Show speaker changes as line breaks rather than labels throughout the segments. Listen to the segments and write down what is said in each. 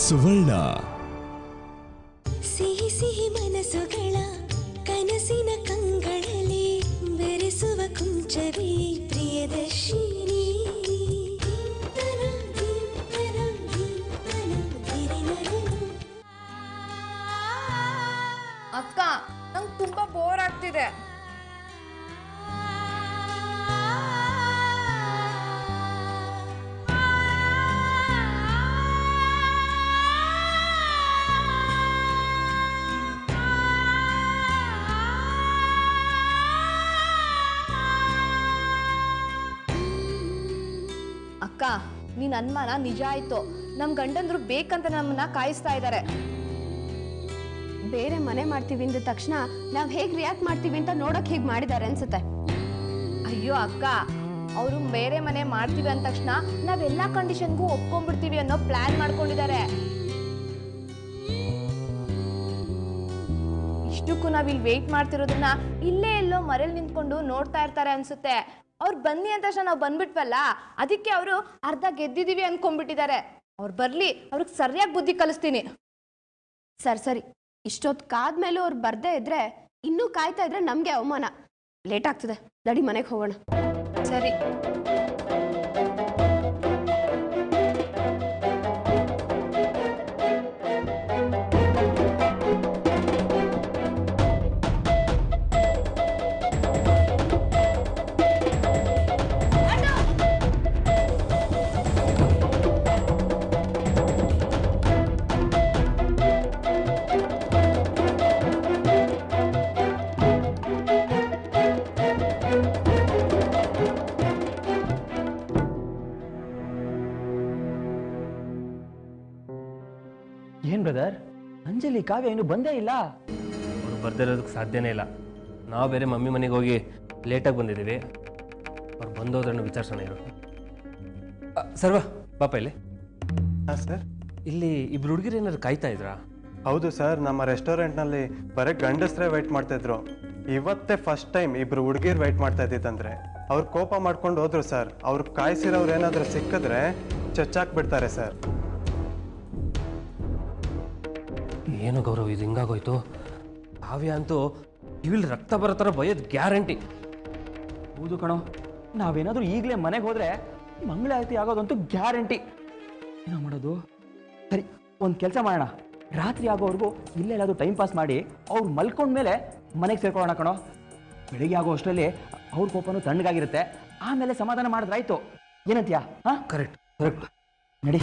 ಸುವರ್ಣ.
ಸಿಹಿ ಸಿಹಿ ಮನಸ್ಸುಗಳ ಕನಸಿನ ಕಂಗಳಲ್ಲಿ ಬೆರೆಸುವ ಕುಂಚವೇ ಪ್ರಿಯದರ್ಶಿನಿ.
ಅಕ್ಕ, ನಂಗೆ ತುಂಬಾ ಬೋರ್ ಆಗ್ತಿದೆ. ಅಕ್ಕ, ನಿನ್ ಅನುಮಾನ ನಿಜ ಆಯ್ತು. ನಮ್ ಗಂಡಂದ್ರು ಬೇಕಂತ ನಮ್ಮನ್ನ ಕಾಯಿಸ್ತಾ ಇದ್ದಾರೆ.
ಬೇರೆ ಮನೆ ಮಾಡ್ತೀವಿ ಅಂದ ತಕ್ಷಣ ನಾವ್ ಹೇಗ್ ರಿಯಾಕ್ಟ್ ಮಾಡ್ತೀವಿ ಅಂತ ನೋಡಕ್ ಹೇಗ್ ಮಾಡಿದ್ದಾರೆ ಅನ್ಸುತ್ತೆ.
ಅಯ್ಯೋ ಅಕ್ಕ, ಅವರು ಬೇರೆ ಮನೆ ಮಾಡ್ತೀವಿ ಅಂದ ತಕ್ಷಣ ನಾವೆಲ್ಲಾ ಕಂಡೀಷನ್ಗೂ ಒಪ್ಕೊಂಡ್ಬಿಡ್ತೀವಿ ಅನ್ನೋ ಪ್ಲಾನ್ ಮಾಡ್ಕೊಂಡಿದ್ದಾರೆ. ಇಷ್ಟಕ್ಕೂ ನಾವಿಲ್ಲಿ ವೇಟ್ ಮಾಡ್ತಿರೋದನ್ನ ಇಲ್ಲೇ ಎಲ್ಲೋ ಮರೇಲಿ ನಿಂತ್ಕೊಂಡು ನೋಡ್ತಾ ಇರ್ತಾರೆ ಅನ್ಸುತ್ತೆ. ಅವ್ರು ಬನ್ನಿ ಅಂತ ತಕ್ಷಣ ನಾವು ಬಂದ್ಬಿಟ್ವಲ್ಲ, ಅದಕ್ಕೆ ಅವರು ಅರ್ಧ ಗೆದ್ದಿದೀವಿ ಅನ್ಕೊಂಡ್ಬಿಟ್ಟಿದ್ದಾರೆ. ಅವ್ರು ಬರ್ಲಿ, ಅವ್ರಿಗೆ ಸರಿಯಾಗಿ ಬುದ್ಧಿ ಕಲಿಸ್ತೀನಿ.
ಸರಿ, ಇಷ್ಟೊತ್ತು ಕಾದ್ಮೇಲೂ ಅವ್ರು ಬರ್ದೇ ಇದ್ರೆ ಇನ್ನೂ ಕಾಯ್ತಾ ಇದ್ರೆ ನಮ್ಗೆ ಅವಮಾನ. ಲೇಟ್ ಆಗ್ತದೆ, ನಡಿ ಮನೆಗೆ ಹೋಗೋಣ.
ಸರಿ.
ಏನ್ ಬ್ರದರ್, ಅಂಜಲಿ ಕಾವ್ಯ ಇನ್ನು ಬಂದೇ ಇಲ್ಲ?
ಅವರು ಬರ್ದಿರೋದಕ್ಕೆ ಸಾಧ್ಯನೇ ಇಲ್ಲ. ನಾವು ಬೇರೆ ಮಮ್ಮಿ ಮನೆಗೆ ಹೋಗಿ ಲೇಟಾಗಿ ಬಂದಿದ್ದೀವಿ. ಅವ್ರು ಬಂದೋದ್ರನ್ನು ವಿಚಾರಿಸೋಣ ಇರು. ಸರ್ವ ಪಾಪ ಇಲ್ಲಿ.
ಹಾಂ ಸರ್.
ಇಲ್ಲಿ ಇಬ್ರು ಹುಡುಗಿರು ಏನಾದ್ರು ಕಾಯ್ತಾ ಇದ್ರಾ?
ಹೌದು ಸರ್, ನಮ್ಮ ರೆಸ್ಟೋರೆಂಟ್ನಲ್ಲಿ ಬರೀ ಗಂಡಸ್ರೇ ವೆಯ್ಟ್ ಮಾಡ್ತಾಯಿದ್ರು. ಇವತ್ತೇ ಫಸ್ಟ್ ಟೈಮ್ ಇಬ್ರು ಹುಡುಗಿರು ವೆಯ್ಟ್ ಮಾಡ್ತಾ ಇದ್ದಿದ್ದಂದ್ರೆ ಅವ್ರು ಕೋಪ ಮಾಡ್ಕೊಂಡು ಹೋದ್ರು ಸರ್. ಅವ್ರು ಕಾಯಿಸಿರೋರು ಏನಾದರೂ ಸಿಕ್ಕಿದ್ರೆ ಚಚ್ಚಾಕ್ಬಿಡ್ತಾರೆ ಸರ್.
ಏನು ಗೌರವ್, ಇದು ಹಿಂಗಾಗೋಯ್ತು? ಕಾವ್ಯ ಅಂತೂ ಇವಿಲ್ ರಕ್ತ ಬರೋ ಥರ ಬಯೋದು ಗ್ಯಾರಂಟಿ.
ಹೌದು ಕಣೋ, ನಾವೇನಾದ್ರೂ ಈಗಲೇ ಮನೆಗೆ ಹೋದ್ರೆ ಮಂಗಳಾರತಿ ಆಗೋದಂತೂ ಗ್ಯಾರಂಟಿ. ಏನೋ ಮಾಡೋದು? ಸರಿ, ಒಂದು ಕೆಲಸ ಮಾಡೋಣ. ರಾತ್ರಿ ಆಗೋವರೆಗೂ ಇಲ್ಲೆಲ್ಲಾದ್ರೂ ಟೈಮ್ ಪಾಸ್ ಮಾಡಿ ಅವ್ರು ಮಲ್ಕೊಂಡ್ಮೇಲೆ ಮನೆಗೆ ಸೇರ್ಕೊಳ್ಳೋಣ ಕಣೋ. ಬೆಳಿಗ್ಗೆ ಆಗೋ ಅಷ್ಟರಲ್ಲಿ ಅವ್ರ ಕೋಪನೂ ತಣ್ಣಗಾಗಿರುತ್ತೆ. ಆಮೇಲೆ ಸಮಾಧಾನ ಮಾಡಿದ್ರಾಯ್ತು. ಏನಂತೀಯಾ? ಹಾಂ,
ಕರೆಕ್ಟ್.
ನಡಿ.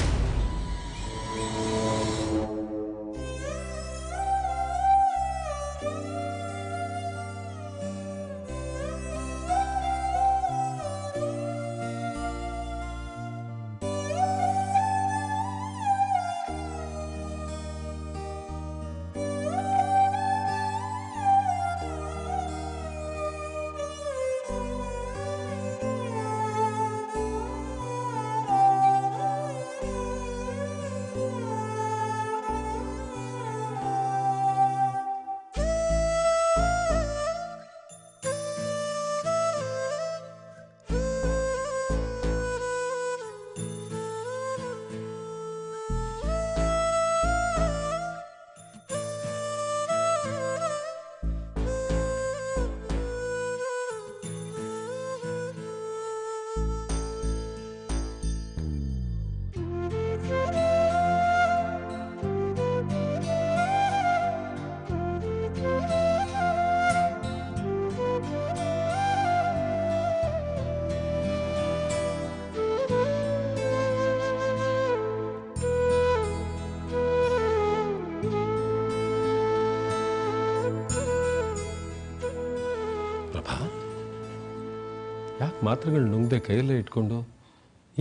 ಯಾಕೆ ಮಾತ್ರೆಗಳು ನುಂಗದೆ ಕೈಯಲ್ಲೇ ಇಟ್ಕೊಂಡು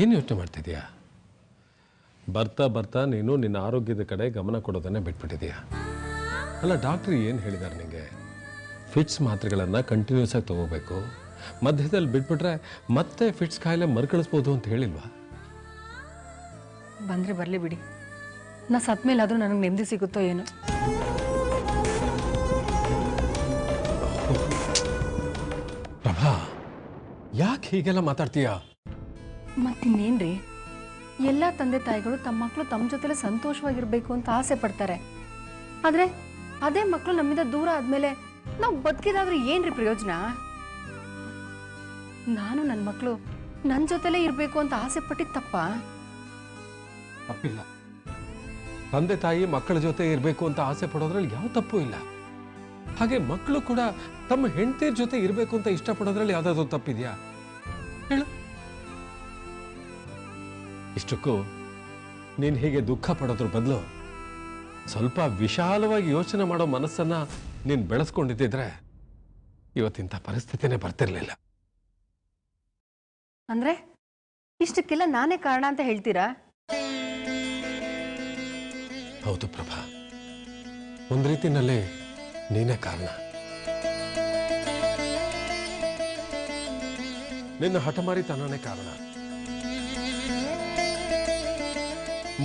ಏನು ಯೋಚನೆ ಮಾಡ್ತಿದೀಯಾ? ಬರ್ತಾ ಬರ್ತಾ ನೀನು ನಿನ್ನ ಆರೋಗ್ಯದ ಕಡೆ ಗಮನ ಕೊಡೋದನ್ನೇ ಬಿಟ್ಬಿಟ್ಟಿದೀಯಾ. ಅಲ್ಲ, ಡಾಕ್ಟ್ರು ಏನು ಹೇಳಿದ್ದಾರೆ ನಿಮಗೆ? ಫಿಟ್ಸ್ ಮಾತ್ರೆಗಳನ್ನು ಕಂಟಿನ್ಯೂಸ್ ಆಗಿ ತೊಗೋಬೇಕು, ಮಧ್ಯದಲ್ಲಿ ಬಿಟ್ಬಿಟ್ರೆ ಮತ್ತೆ ಫಿಟ್ಸ್ ಕಾಯಿಲೆ ಮರುಕಳಿಸ್ಬೋದು ಅಂತ ಹೇಳಿಲ್ವಾ?
ಬಂದರೆ ಬರಲಿ ಬಿಡಿ, ನಾ ಸತ್ ಮೇಲಾದರೂ ನನಗೆ ನೆಮ್ಮದಿ ಸಿಗುತ್ತೋ ಏನೋ.
ಪ್ರಭಾ, ಯಾಕೆ ಹೀಗೆಲ್ಲ ಮಾತಾಡ್ತೀಯಾ?
ಮತ್ತಿನ್ನೇನ್ರಿ, ಎಲ್ಲ ತಂದೆ ತಾಯಿಗಳು ತಮ್ಮ ಮಕ್ಕಳು ತಮ್ಮ ಜೊತೆಲೆ ಸಂತೋಷವಾಗಿರ್ಬೇಕು ಅಂತ ಆಸೆ ಪಡ್ತಾರೆ. ಆದರೆ ಅದೇ ಮಕ್ಕಳು ನಮ್ಮಿಂದ ದೂರ ಆದಮೇಲೆ ನಾವು ಬದುಕಿದಾದ್ರೂ ಏನ್ರಿ ಪ್ರಯೋಜನ? ನಾನು ನನ್ನ ಮಕ್ಕಳು ನನ್ನ ಜೊತೆಲೇ ಇರಬೇಕು ಅಂತ ಆಸೆ ಪಟ್ಟಿದ್ದು ತಪ್ಪಾ?
ತಪ್ಪಿಲ್ಲ. ತಂದೆ ತಾಯಿ ಮಕ್ಕಳ ಜೊತೆ ಇರಬೇಕು ಅಂತ ಆಸೆ ಪಡೋದ್ರಲ್ಲಿ ಯಾವ ತಪ್ಪು ಇಲ್ಲ. ಹಾಗೆ ಮಕ್ಕಳು ಕೂಡ ತಮ್ಮ ಹೆಂಡತಿಯ ಜೊತೆ ಇರಬೇಕು ಅಂತ ಇಷ್ಟಪಡೋದ್ರಲ್ಲಿ ಯಾವ್ದಾದ್ರು ತಪ್ಪಿದ್ಯಾ ಹೇಳು? ಇಷ್ಟಕ್ಕೂ ನೀನು ಹೀಗೆ ದುಃಖ ಪಡೋದ್ರ ಬದಲು ಸ್ವಲ್ಪ ವಿಶಾಲವಾಗಿ ಯೋಚನೆ ಮಾಡೋ ಮನಸ್ಸನ್ನ ನೀನು ಬೆಳೆಸ್ಕೊಂಡಿದ್ದಿದ್ರೆ ಇವತ್ತಿಂಥ ಪರಿಸ್ಥಿತಿನೇ ಬರ್ತಿರ್ಲಿಲ್ಲ.
ಅಂದ್ರೆ ಇಷ್ಟಕ್ಕೆಲ್ಲ ನಾನೇ ಕಾರಣ ಅಂತ ಹೇಳ್ತೀರಾ?
ಹೌದು ಪ್ರಭಾ, ಒಂದು ರೀತಿನಲ್ಲಿ ನೀನೇ ಕಾರಣ. ನಿನ್ನ ಹಠಮಾರಿತನನೇ ಕಾರಣ.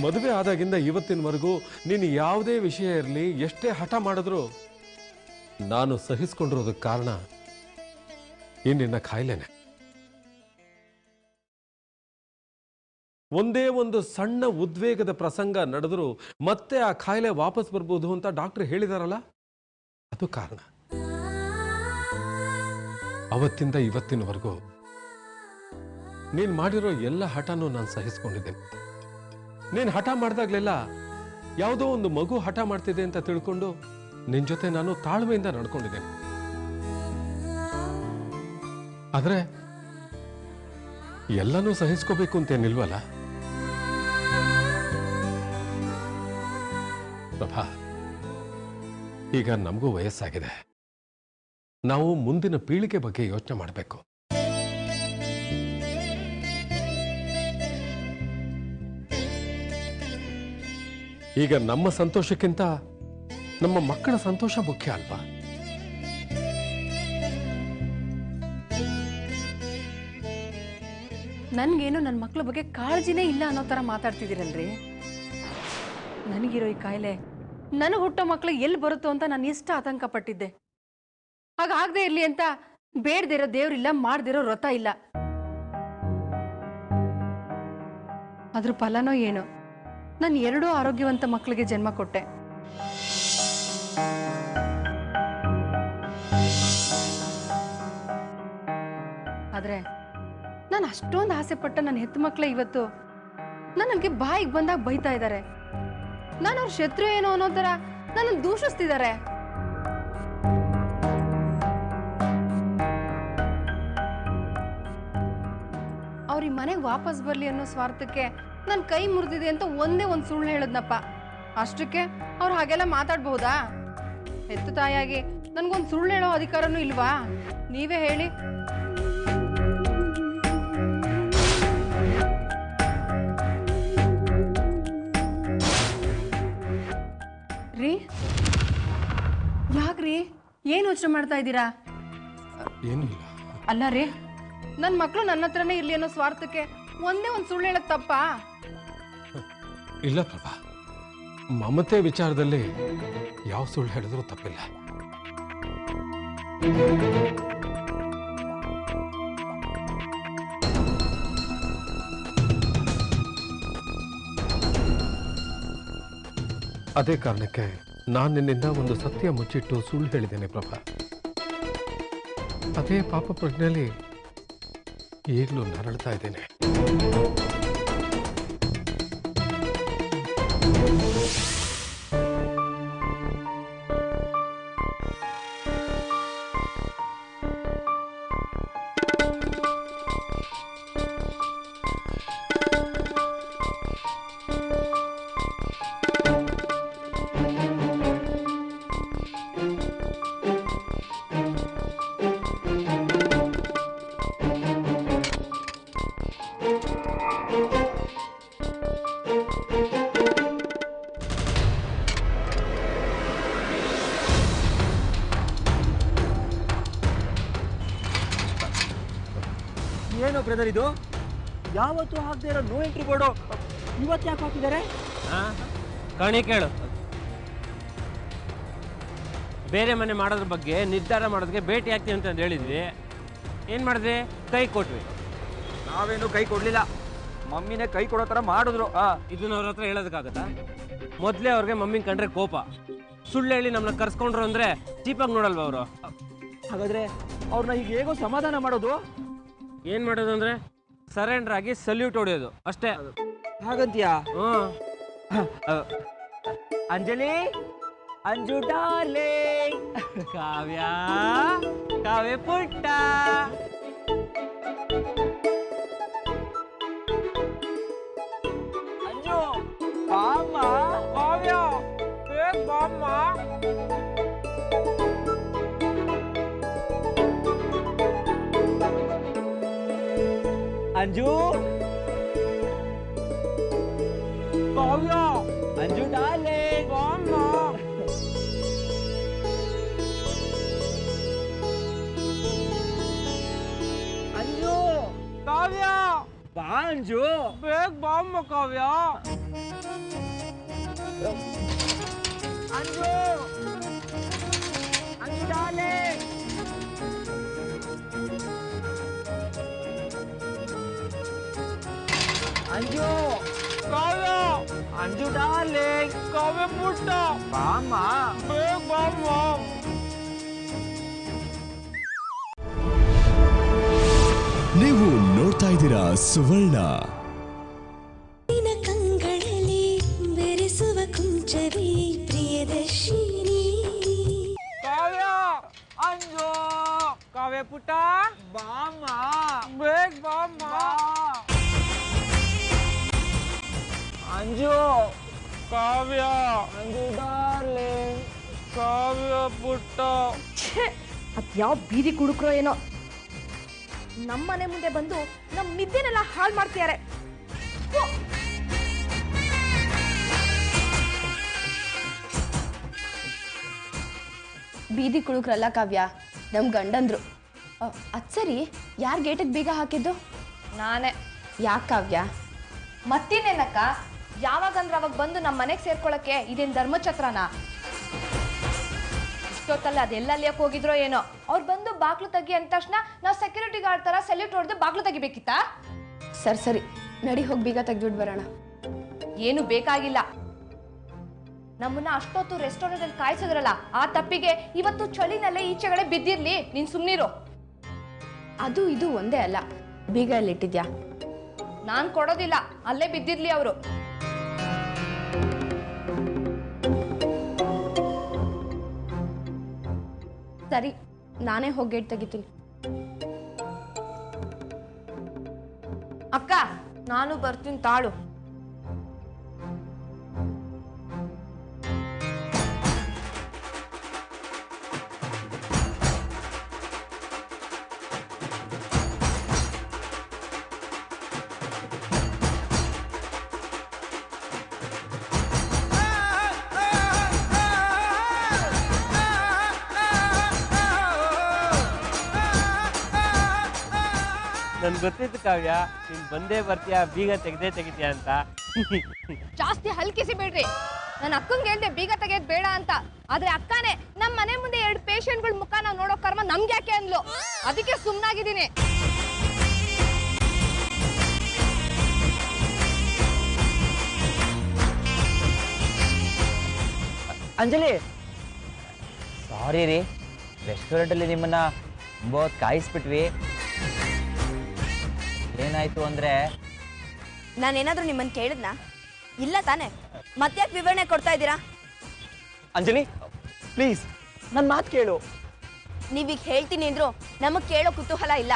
ಮದುವೆ ಆದಾಗಿಂದ ಇವತ್ತಿನವರೆಗೂ ನೀನು ಯಾವುದೇ ವಿಷಯ ಇರಲಿ, ಎಷ್ಟೇ ಹಠ ಮಾಡಿದ್ರು ನಾನು ಸಹಿಸ್ಕೊಂಡಿರೋದಕ್ಕೆ ಕಾರಣ ಈ ನಿನ್ನ ಕಾಯಿಲೆನೆ. ಒಂದೇ ಒಂದು ಸಣ್ಣ ಉದ್ವೇಗದ ಪ್ರಸಂಗ ನಡೆದರೂ ಮತ್ತೆ ಆ ಕಾಯಿಲೆ ವಾಪಸ್ ಬರ್ಬೋದು ಅಂತ ಡಾಕ್ಟರ್ ಹೇಳಿದಾರಲ್ಲ, ಅದು ಕಾರಣ. ಅವತ್ತಿಂದ ಇವತ್ತಿನವರೆಗೂ ನೀನು ಮಾಡಿರೋ ಎಲ್ಲ ಹಠನೂ ನಾನು ಸಹಿಸ್ಕೊಂಡಿದ್ದೇನೆ. ನೀನು ಹಠ ಮಾಡಿದಾಗ್ಲೆಲ್ಲ ಯಾವುದೋ ಒಂದು ಮಗು ಹಠ ಮಾಡ್ತಿದೆ ಅಂತ ತಿಳ್ಕೊಂಡು ನಿನ್ನ ಜೊತೆ ನಾನು ತಾಳ್ಮೆಯಿಂದ ನಡ್ಕೊಂಡಿದ್ದೇನೆ. ಆದ್ರೆ ಎಲ್ಲನೂ ಸಹಿಸ್ಕೋಬೇಕು ಅಂತೇನಿಲ್ವಲ್ಲ ಪ್ರಭಾ. ಈಗ ನಮಗೂ ವಯಸ್ಸಾಗಿದೆ. ನಾವು ಮುಂದಿನ ಪೀಳಿಗೆ ಬಗ್ಗೆ ಯೋಚನೆ ಮಾಡಬೇಕು. ಈಗ ನಮ್ಮ ಸಂತೋಷಕ್ಕಿಂತ ನಮ್ಮ ಮಕ್ಕಳ ಸಂತೋಷ ಮುಖ್ಯ ಅಲ್ವಾ?
ನನ್ಗೇನು ನನ್ನ ಮಕ್ಕಳ ಬಗ್ಗೆ ಕಾಳಜಿನೇ ಇಲ್ಲ ಅನ್ನೋ ಥರ ಮಾತಾಡ್ತಿದ್ದೀರಲ್ರಿ. ನನಗಿರೋ ಈ ಕಾಯಿಲೆ ನನಗೆ ಹುಟ್ಟೋ ಮಕ್ಕಳು ಎಲ್ಲಿ ಬರುತ್ತೋ ಅಂತ ನಾನು ಎಷ್ಟು ಆತಂಕ ಪಟ್ಟಿದ್ದೆ. ಹಾಗಾಗದೆ ಇರಲಿ ಅಂತ ಬೇಡದಿರೋ ದೇವ್ರಿಲ್ಲ, ಮಾಡದಿರೋ ವ್ರತ ಇಲ್ಲ. ಅದ್ರ ಫಲನೋ ಏನೋ, ನಾನು 2 ಆರೋಗ್ಯವಂತ ಮಕ್ಕಳಿಗೆ ಜನ್ಮ ಕೊಟ್ಟೆ. ಆದ್ರೆ ನಾನು ಅಷ್ಟೊಂದು ಆಸೆ ಪಟ್ಟ ನನ್ನ ಹೆತ್ತು ಮಕ್ಕಳೇ ಇವತ್ತು ನನಗೆ ಬಾಯಿಗೆ ಬಂದಾಗ ಬೈತಾ ಇದ್ದಾರೆ. ನಾನು ಅವ್ರ ಶತ್ರು ಏನೋ ಅನ್ನೋ ತರ ನನ್ನ ದೂಷಿಸ್ತಿದ್ದಾರೆ. ಅವ್ರ ಈ ಮನೆಗೆ ವಾಪಸ್ ಬರ್ಲಿ ಅನ್ನೋ ಸ್ವಾರ್ಥಕ್ಕೆ ನನ್ನ ಕೈ ಮುರಿದಿದೆ ಅಂತ ಒಂದೇ ಒಂದು ಸುಳ್ಳು ಹೇಳದ್ನಪ್ಪ. ಅಷ್ಟಕ್ಕೆ ಅವ್ರು ಹಾಗೆಲ್ಲ ಮಾತಾಡ್ಬಹುದಾ? ಹೆತ್ತು ತಾಯಿಯಾಗಿ ನನ್ಗೊಂದು ಸುಳ್ಳು ಹೇಳೋ ಅಧಿಕಾರನೂ ಇಲ್ವಾ? ನೀವೇ ಹೇಳಿ. ರೀ, ಯಾಕ್ರಿ ಏನ್ ಯೋಚನೆ ಮಾಡ್ತಾ ಇದ್ದೀರಾ?
ಏನಿಲ್ಲ.
ಅಲ್ಲ ರೀ, ನನ್ನ ಮಕ್ಕಳು ನನ್ನ ಹತ್ರನೇ ಇರ್ಲಿ ಅನ್ನೋ ಸ್ವಾರ್ಥಕ್ಕೆ ಒಂದೇ ಒಂದು ಸುಳ್ಳು ಹೇಳೋದು ತಪ್ಪಾ?
ಇಲ್ಲ ಪ್ರಭಾ, ಮಮತೆ ವಿಚಾರದಲ್ಲಿ ಯಾವ ಸುಳ್ಳು ಹೇಳಿದ್ರೂ ತಪ್ಪಿಲ್ಲ. ಅದೇ ಕಾರಣಕ್ಕೆ ನಾನು ನಿನ್ನಿಂದ ಒಂದು ಸತ್ಯ ಮುಚ್ಚಿಟ್ಟು ಸುಳ್ಳು ಹೇಳಿದ್ದೇನೆ ಪ್ರಭಾ. ಅದೇ ಪಾಪ ಪ್ರಜ್ಞೆಯಲ್ಲಿ ಈಗಲೂ ನರಳ್ತಾ ಇದ್ದೇನೆ.
ಏನು ಬ್ರದರ್ ಇದು? ಯಾವತ್ತೂ ಹಾಕದೇ ಇರೋ ನೋ ಎಂಟ್ರಿ ಬೋರ್ಡು ಇವತ್ತು ಯಾಕೆ ಹಾಕಿದ್ದಾರೆ?
ಕಣಿ ಕೇಳು. ಬೇರೆ ಮನೆ ಮಾಡೋದ್ರ ಬಗ್ಗೆ ನಿರ್ಧಾರ ಮಾಡೋದಕ್ಕೆ ಭೇಟಿ ಆಗ್ತೀವಿ ಅಂತ ಹೇಳಿದ್ವಿ. ಏನು ಮಾಡಿದ್ವಿ? ಕೈ ಕೊಟ್ವಿ.
ನಾವೇನು ಕೈ ಕೊಡಲಿಲ್ಲ. ಮಮ್ಮಿನೇ ಕೈ ಕೊಡೋ ಥರ ಮಾಡಿದ್ರು.
ಇದನ್ನ ಅವ್ರ ಹತ್ರ ಹೇಳೋದಕ್ಕಾಗತ್ತಾ? ಮೊದಲೇ ಅವ್ರಿಗೆ ಮಮ್ಮಿನ ಕಂಡ್ರೆ ಕೋಪ. ಸುಳ್ಳು ಹೇಳಿ ನಮ್ಮನ್ನ ಕರ್ಸ್ಕೊಂಡ್ರು ಅಂದ್ರೆ ಚೀಪಾಗಿ ನೋಡಲ್ವ ಅವರು?
ಹಾಗಾದ್ರೆ ಅವ್ರನ್ನ ಈಗ ಹೇಗೋ ಸಮಾಧಾನ ಮಾಡೋದು?
ಏನು ಮಾಡೋದು ಅಂದರೆ ಸರೆಂಡರ್ ಆಗಿ ಸಲ್ಯೂಟ್ ಹೊಡೆಯೋದು ಅಷ್ಟೇ.
ಹಾಗಂತೀಯಾ?
ಹ್ಞೂ.
ಅಂಜಲಿ, ಅಂಜು ಡಾರ್ಲಿಂಗ್,
ಕಾವ್ಯ, ಕಾವ್ಯ ಪುಟ್ಟ,
ಅಂಜು ಬಾಮ್ಮ, ಕಾವ್ಯ ಬೇಗ ಬಾಮ್ಮ. ಅಂಜು, ಕಾವ್ಯ, ಅಂಜು ಡಾರ್ಲಿಂಗ್ ಬಾಮ್ಮ. ಅಂಜು, ಕಾವ್ಯ ಬಾ. ಅಂಜು ಬೇಗ ಬಾಮ್ಮ. ಕಾವ್ಯ, ಅಂಜು, ಅಂಜು ಡಾರ್ಲಿಂಗ್. ಅಂಜು, ಕಾವ್ಯ, ಅಂಜು ಡಾರ್ಲಿಂಗ್, ಕಾವ್ಯ ಪುಟ್ಟ ಬಾಮ್ಮ, ಬೇಗ ಬಾಮ್ಮ.
ನೀವು ನೋಡ್ತಾ ಇದ್ದೀರಾ ಸುವರ್ಣ.
ನಿನ್ನ ಕಂಗಳಲ್ಲಿ ಬೆರೆಸುವ ಕುಂಚವೇ ಪ್ರಿಯದರ್ಶಿನಿ.
ಕಾವ್ಯ, ಅಂಜು, ಕಾವ್ಯ ಪುಟ್ಟ ಬಾಮ್ಮ, ಬೇಗ ಬಾಮ್ಮ. ಅಂಜು, ಕಾವ್ಯ, ಅಂಜು ಡಾರ್ಲಿಂಗ್, ಕಾವ್ಯ ಪುಟ್ಟ.
ಅದ್ಯಾವ ಬೀದಿ ಕುಡುಕ್ರೋ ಏನೋ, ನಮ್ಮನೆ ಮುಂದೆ ಬಂದು ನಮ್ಮ ನಿದ್ದೆನೆಲ್ಲ ಹಾಳು ಮಾಡ್ತಿದ್ದಾರೆ.
ಬೀದಿ ಕುಳುಕ್ರಲ್ಲ ಕಾವ್ಯ, ನಮ್ಮ ಗಂಡಂದ್ರು. ಅದು ಸರಿ, ಯಾರು ಗೇಟಿಗೆ ಬೀಗ ಹಾಕಿದ್ದು?
ನಾನೇ.
ಯಾಕೆ ಕಾವ್ಯ?
ಮತ್ತಿನ್ನೇನಕ್ಕ, ಯಾವಾಗಂದ್ರೆ ಅವಾಗ ಬಂದು ನಮ್ಮ ಮನೆಗೆ ಸೇರ್ಕೊಳಕ್ಕೆ ಇದೇನು ಧರ್ಮಛತ್ರನಾ? ಇಷ್ಟೊತ್ತಲ್ಲ ಅದೆಲ್ಲಲ್ಲಿಯಕ್ಕೆ ಹೋಗಿದ್ರೋ ಏನೋ. ಅವ್ರು ಬಂದು ಬಾಗ್ಲು ತೆಗಿ ಅಂದ ತಕ್ಷಣ ನಾವು ಸೆಕ್ಯೂರಿಟಿ ಗಾರ್ಡ್ ಥರ ಸೆಲ್ಯೂಟ್ ಹೊಡೆದು ಬಾಗ್ಲು ತೆಗಿಬೇಕಿತ್ತಾ?
ಸರಿ ಸರಿ, ನಡಿ ಹೋಗಿ ಬೀಗ ತೆಗೆದ್ಬಿಟ್ಟು ಬರೋಣ.
ಏನು ಬೇಕಾಗಿಲ್ಲ. ನಮ್ಮನ್ನ ಅಷ್ಟೊತ್ತು ರೆಸ್ಟೋರೆಂಟಲ್ಲಿ ಕಾಯಿಸಿದ್ರಲ್ಲ, ಆ ತಪ್ಪಿಗೆ ಇವತ್ತು ಚಳಿನಲ್ಲೇ ಈಚೆಗಡೆ ಬಿದ್ದಿರ್ಲಿ. ನೀನು ಸುಮ್ಮನಿರು.
ಅದು ಇದು ಒಂದೇ ಅಲ್ಲ, ಬೀಗ ಎಲ್ಲಿಟ್ಟಿದ್ಯಾ?
ನಾನು ಕೊಡೋದಿಲ್ಲ, ಅಲ್ಲೇ ಬಿದ್ದಿರ್ಲಿ ಅವರು.
ಸರಿ, ನಾನೇ ಹೋಗಿ ಗೇಟ್ ತೆಗಿತೀನಿ.
ಅಕ್ಕ, ನಾನು ಬರ್ತೀನಿ ತಾಳು.
ನನ್ಗೆ ಗೊತ್ತಿತ್ತು ಕಾವ್ಯ, ನೀನು ಬಂದೇ ಬರ್ತೀಯಾ, ಬೀಗ ತೆಗ್ದೇ ತೆಗಿತೀಯ ಅಂತ.
ಜಾಸ್ತಿ ಹಲ್ಕಿಸಿ ಬೇಡ್ರಿ. ನನ್ನ ಅಕ್ಕಂಗೆ ಹೇಳ್ದೆ ಬೀಗ ತೆಗೆಯೋದು ಬೇಡ ಅಂತ. ಆದ್ರೆ ಅಕ್ಕನೇ ನಮ್ಮ ಮನೆ ಮುಂದೆ 2 ಪೇಷಂಟ್ಗಳ ಮುಖ ನಾವು ನೋಡೋ ಕರ್ಮ ನಮ್ಗೆ ಯಾಕೆ ಅಂದ್ಲು. ಅದಕ್ಕೆ ಸುಮ್ಮನಾಗಿದ್ದೀನಿ.
ಅಂಜಲಿ, ಸಾರಿ ರೀ, ರೆಸ್ಟೋರೆಂಟಲ್ಲಿ ನಿಮ್ಮನ್ನ ತುಂಬ ಹೊತ್ತು ಕಾಯಿಸ್ಬಿಟ್ವಿ. ಏನಾಯ್ತು ಅಂದರೆ,
ನಾನೇನಾದ್ರೂ ನಿಮ್ಮನ್ನು ಕೇಳಿದ್ನಾ? ಇಲ್ಲ ತಾನೆ, ಮತ್ತ್ಯಾಕೆ ವಿವರಣೆ ಕೊಡ್ತಾ ಇದ್ದೀರಾ?
ಅಂಜಲಿ ಪ್ಲೀಸ್ ನನ್ನ ಮಾತು ಕೇಳು.
ನೀವೀಗ ಹೇಳ್ತೀನಿ ಅಂದ್ರು ನಮಗೆ ಕೇಳೋ ಕುತೂಹಲ ಇಲ್ಲ.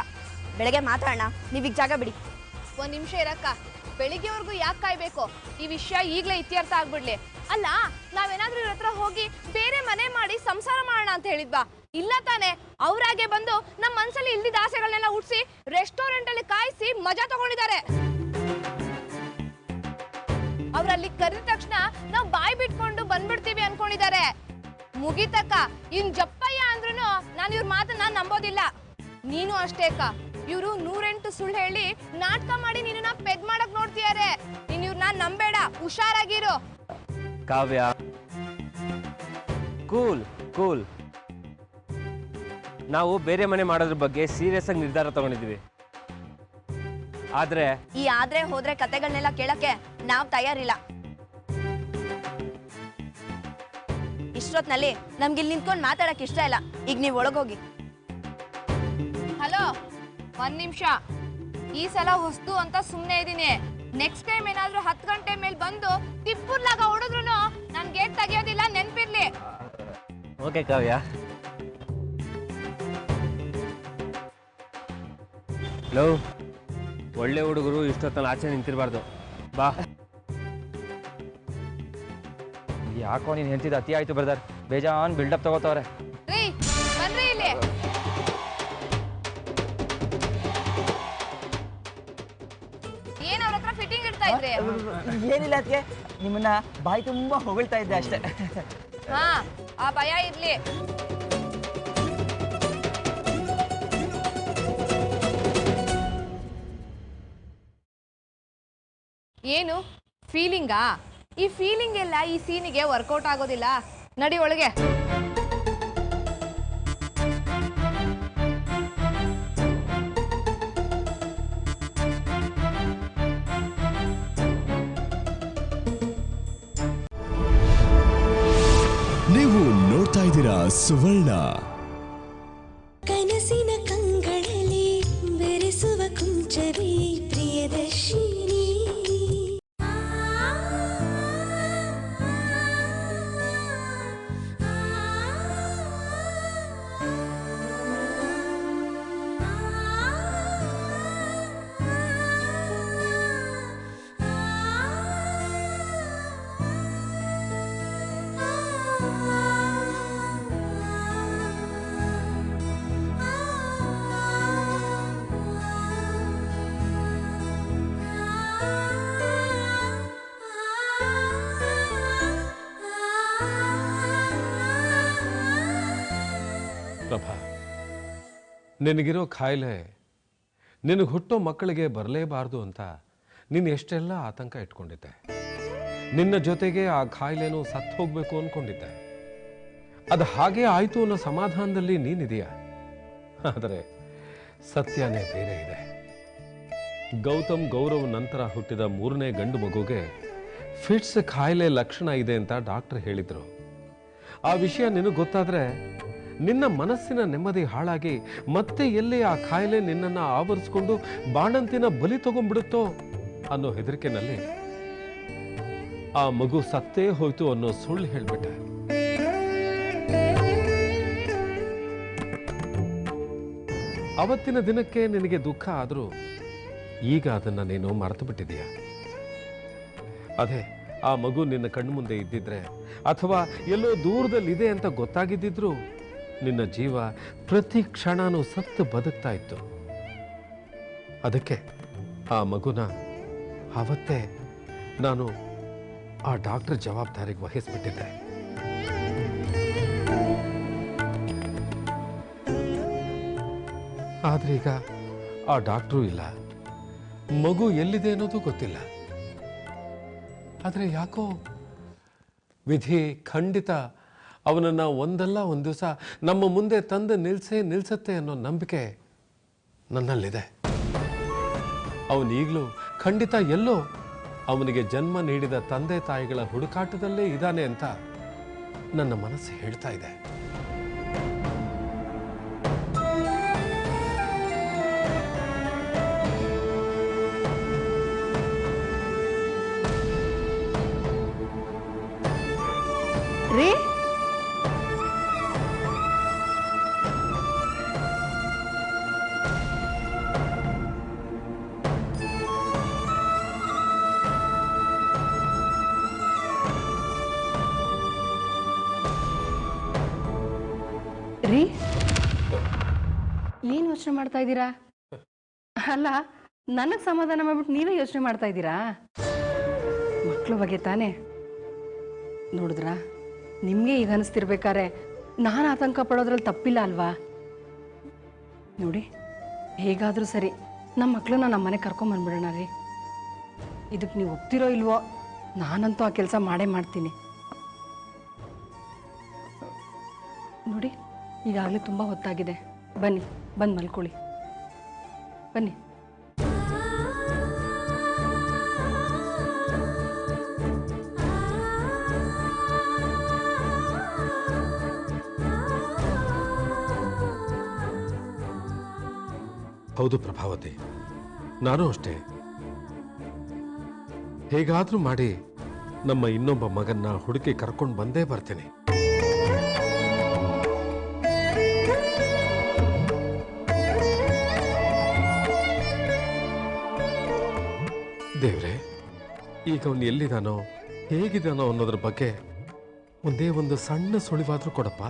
ಬೆಳಗ್ಗೆ ಮಾತಾಡೋಣ, ನೀವೀಗ ಜಾಗ ಬಿಡಿ.
ಒಂದ್ ನಿಮಿಷ ಇರಕ್ಕ. ಬೆಳಿಗ್ಗೆವರೆಗೂ ಯಾಕೆ ಕಾಯ್ಬೇಕು? ಈ ವಿಷಯ ಈಗಲೇ ಇತ್ಯರ್ಥ ಆಗ್ಬಿಡ್ಲಿ. ಅಲ್ಲ, ನಾವೇನಾದ್ರೂ ಇವ್ರ ಹತ್ರ ಹೋಗಿ ಬೇರೆ ಮನೆ ಮಾಡಿ ಸಂಸಾರ ಮಾಡೋಣ ಅಂತ ಹೇಳಿದ್ವಾ? ಇಲ್ಲ ತಾನೆ. ಅವ್ರಾಗೆ ಬಂದು ನಮ್ಮ ಮನ್ಸಲ್ಲಿ ಇಲ್ದಿದ್ದ ಆಸೆಗಳನ್ನೆಲ್ಲ ಹುಡ್ಸಿ ರೆಸ್ಟೋರೆಂಟ್ ಅಲ್ಲಿ ಕಾಯಿಸಿ ಮಜಾ ತಗೊಂಡಿದ್ದಾರೆ. ಅವ್ರಲ್ಲಿ ಕರೆದ ತಕ್ಷಣ ನಾವು ಬಾಯಿ ಬಿಟ್ಕೊಂಡು ಬಂದ್ಬಿಡ್ತೀವಿ ಅನ್ಕೊಂಡಿದ್ದಾರೆ. ಮುಗಿತಕ್ಕ. ಇನ್ ಜಪ್ಪಯ್ಯ ಅಂದ್ರೂ ನಾನು ಇವ್ರ ಮಾತನ್ನ ನಂಬೋದಿಲ್ಲ. ನೀನು ಅಷ್ಟೇ ಅಕ್ಕ. ಇವರು 108 ಸುಳ್ಳು ಹೇಳಿ ನಾಟಕ ಮಾಡಿ ನಿನ್ನ ಪೆದ್ ಮಾಡಕ್ ನೋಡ್ತಿದ್ದಾರೆ. ನೀನ್ ಇವ್ರನ್ನ ನಂಬೇಡ, ಹುಷಾರಾಗಿರು.
ಕಾವ್ಯ, ಕೂಲ್ ಕೂಲ್. ನಾವು ಬೇರೆ ಮನೆ ಮಾಡೋದ್ರ ಬಗ್ಗೆ ಸೀರಿಯಸ್ ಆಗಿ ನಿರ್ಧಾರ ತಗೊಂಡಿದ್ದೀವಿ.
ಆದ್ರೆ
ಈ ಆದ್ರೆ ಹೋದ್ರೆ ಕತೆಗಳನ್ನೆಲ್ಲ ಕೇಳಕ್ಕೆ ನಾವ್ ತಯಾರಿಲ್ಲ. ಇಷ್ಟೊತ್ನಲ್ಲಿ ನಮ್ಗೆ ಇಲ್ಲಿ ನಿಂತ್ಕೊಂಡು ಮಾತಾಡಕ್ ಇಷ್ಟ ಇಲ್ಲ. ಈಗ ನೀವ್ ಒಳಗೋಗಿ.
ಹಲೋ, ಒಂದ್ ನಿಮಿಷ. ಈ ಸಲ ಹೊಸ್ತು ಅಂತ ಸುಮ್ಮನೆ ಇದೀನಿ. ನೆಕ್ಸ್ಟ್ ಟೈಮ್ ಏನಾದ್ರೂ 10 ಗಂಟೆ ಮೇಲೆ ಬಂದು ತಿಪ್ಪುರ್ಲಾಗ ಹೊಡೆದ್ರು ನನ್ ಗೇಟ್ ತೆಗಿಯೋದಿಲ್ಲ, ನೆನ್ಪಿರ್ಲಿ.
ಓಕೆ ಕಾವ್ಯ. ಲೋ, ಒಳ್ಳೆ ಹುಡುಗರು ಇಷ್ಟೊತ್ತಲ್ಲಿ ಆಚೆ ನಿಂತಿರಬಾರ್ದು. ಬಾ.
ಯಾಕೋ ನೀನು ಹೇಳ್ತಿದ್ದ ಅತಿ ಆಯ್ತು ಬ್ರದರ್. ಬೇಜಾನ್ ಬಿಲ್ಡಪ್ ತಗೋತಾವ್ರೆ.
ರೀ ಬನ್ರಿ ಇಲ್ಲಿ. ಏನ್ ಅವ್ರ ಹತ್ರ ಫಿಟ್ಟಿಂಗ್ ಇಡ್ತಾ ಇದ್ರಿ?
ಏನಿಲ್ಲ ಅದಕ್ಕೆ, ನಿಮ್ಮನ್ನ ಬಾಯಿ ತುಂಬಾ ಹೊಗಳ್ತಾ ಇದ್ದೆ ಅಷ್ಟೇ.
ಹಾ, ಆ ಭಯ ಇರ್ಲಿ. ಏನು ಫೀಲಿಂಗಾ? ಈ ಫೀಲಿಂಗ್ ಎಲ್ಲ ಈ ಸೀನಿಗೆ ವರ್ಕೌಟ್ ಆಗೋದಿಲ್ಲ. ನಡಿ ಒಳಗೆ.
ನೀವು ನೋಡ್ತಾ ಇದ್ದೀರಾ ಸುವರ್ಣ.
ಕನಸಿನ ಕಂಗಳಲ್ಲಿ ಬೆರೆಸುವ ಕುಂಚವೇ ಪ್ರಿಯದರ್ಶಿನಿ.
ಪ್ರಭಾ, ನಿನಗಿರೋ ಕಾಯಿಲೆ ನಿನಗೆ ಹುಟ್ಟೋ ಮಕ್ಕಳಿಗೆ ಬರಲೇಬಾರ್ದು ಅಂತ ನೀನು ಎಷ್ಟೆಲ್ಲ ಆತಂಕ ಇಟ್ಕೊಂಡಿದ್ದೆ. ನಿನ್ನ ಜೊತೆಗೆ ಆ ಕಾಯಿಲೆನೂ ಸತ್ತು ಹೋಗ್ಬೇಕು ಅಂದ್ಕೊಂಡಿದ್ದೆ. ಅದು ಹಾಗೆ ಆಯ್ತು ಅನ್ನೋ ಸಮಾಧಾನದಲ್ಲಿ ನೀನಿದೆಯಾ. ಆದರೆ ಸತ್ಯನೇ ಬೇರೆ ಇದೆ. ಗೌತಮ್ ಗೌರವ್ ನಂತರ ಹುಟ್ಟಿದ 3ನೇ ಗಂಡು ಮಗುಗೆ ಫಿಟ್ಸ್ ಕಾಯಿಲೆ ಲಕ್ಷಣ ಇದೆ ಅಂತ ಡಾಕ್ಟರ್ ಹೇಳಿದ್ರು. ಆ ವಿಷಯ ನಿನಗೆ ಗೊತ್ತಾದ್ರೆ ನಿನ್ನ ಮನಸ್ಸಿನ ನೆಮ್ಮದಿ ಹಾಳಾಗಿ ಮತ್ತೆ ಎಲ್ಲಿ ಆ ಕಾಯಿಲೆ ನಿನ್ನನ್ನು ಆವರಿಸ್ಕೊಂಡು ಬಾಣಂತಿನ ಬಲಿ ತಗೊಂಡ್ಬಿಡುತ್ತೋ ಅನ್ನೋ ಹೆದರಿಕೆನಲ್ಲಿ ಆ ಮಗು ಸತ್ತೇ ಹೋಯ್ತು ಅನ್ನೋ ಸುಳ್ಳು ಹೇಳ್ಬಿಟ್ಟೆ. ಅವತ್ತಿನ ದಿನಕ್ಕೆ ನಿನಗೆ ದುಃಖ ಆದರೂ ಈಗ ಅದನ್ನ ನೀನು ಮರೆತು ಬಿಟ್ಟಿದೀಯ. ಅದೇ ಆ ಮಗು ನಿನ್ನ ಕಣ್ಣು ಮುಂದೆ ಇದ್ದಿದ್ರೆ ಅಥವಾ ಎಲ್ಲೋ ದೂರದಲ್ಲಿದೆ ಅಂತ ಗೊತ್ತಾಗಿದ್ದಿದ್ರು ನಿನ್ನ ಜೀವ ಪ್ರತಿ ಕ್ಷಣನೂ ಸತ್ತು ಬದುಕ್ತಾ ಇತ್ತು. ಅದಕ್ಕೆ ಆ ಮಗುನ ಅವತ್ತೇ ನಾನು ಆ ಡಾಕ್ಟರ್ ಜವಾಬ್ದಾರಿಗೆ ವಹಿಸ್ಬಿಟ್ಟಿದ್ದೆ. ಆದ್ರೆ ಈಗ ಆ ಡಾಕ್ಟ್ರೂ ಇಲ್ಲ, ಮಗು ಎಲ್ಲಿದೆ ಅನ್ನೋದು ಗೊತ್ತಿಲ್ಲ. ಆದರೆ ಯಾಕೋ ವಿಧಿ ಖಂಡಿತ ಅವನನ್ನು ಒಂದಲ್ಲ ಒಂದು ದಿವಸ ನಮ್ಮ ಮುಂದೆ ತಂದು ನಿಲ್ಸತ್ತೆ ಅನ್ನೋ ನಂಬಿಕೆ ನನ್ನಲ್ಲಿದೆ. ಅವನೀಗಲೂ ಖಂಡಿತ ಎಲ್ಲೋ ಅವನಿಗೆ ಜನ್ಮ ನೀಡಿದ ತಂದೆ ತಾಯಿಗಳ ಹುಡುಕಾಟದಲ್ಲೇ ಇದ್ದಾನೆ ಅಂತ ನನ್ನ ಮನಸ್ಸು ಹೇಳ್ತಾ ಇದೆ.
ರೀ, ರೀ, ಏನ್ ಯೋಚನೆ ಮಾಡ್ತಾ ಇದ್ದೀರಾ? ಅಲ್ಲ, ನನಗೆ ಸಮಾಧಾನ ಮಾಡ್ಬಿಟ್ಟು ನೀವೇ ಯೋಚನೆ ಮಾಡ್ತಾ ಇದ್ದೀರಾ? ಮಕ್ಕಳ ಬಗ್ಗೆ ತಾನೇ. ನೋಡಿದ್ರಾ, ನಿಮಗೆ ಈಗ ಅನಿಸ್ತಿರ್ಬೇಕಾರೆ ನಾನು ಆತಂಕ ಪಡೋದ್ರಲ್ಲಿ ತಪ್ಪಿಲ್ಲ ಅಲ್ವಾ? ನೋಡಿ, ಹೇಗಾದರೂ ಸರಿ ನಮ್ಮ ಮಕ್ಕಳನ್ನ ನಮ್ಮ ಮನೆ ಕರ್ಕೊಂಬಂದ್ಬಿಡೋಣ ರೀ. ಇದಕ್ಕೆ ನೀವು ಒಪ್ತಿರೋ ಇಲ್ವೋ, ನಾನಂತೂ ಆ ಕೆಲಸ ಮಾಡೇ ಮಾಡ್ತೀನಿ. ನೋಡಿ, ಈಗಾಗಲೇ ತುಂಬ ಹೊತ್ತಾಗಿದೆ. ಬನ್ನಿ, ಬಂದು ಮಲ್ಕೊಳ್ಳಿ. ಬನ್ನಿ.
ಹೌದು ಪ್ರಭಾವತಿ, ನಾನು ಅಷ್ಟೇ. ಹೇಗಾದ್ರೂ ಮಾಡಿ ನಮ್ಮ ಇನ್ನೊಬ್ಬ ಮಗನ್ನ ಹುಡುಕಿ ಕರ್ಕೊಂಡು ಬಂದೇ ಬರ್ತೇನೆ. ದೇವ್ರೆ, ಈಗ ಅವನು ಎಲ್ಲಿದ್ದಾನೋ ಹೇಗಿದ್ದಾನೋ ಅನ್ನೋದ್ರ ಬಗ್ಗೆ ಒಂದೇ ಒಂದು ಸಣ್ಣ ಸುಳಿವಾದ್ರೂ ಕೊಡಪ್ಪ.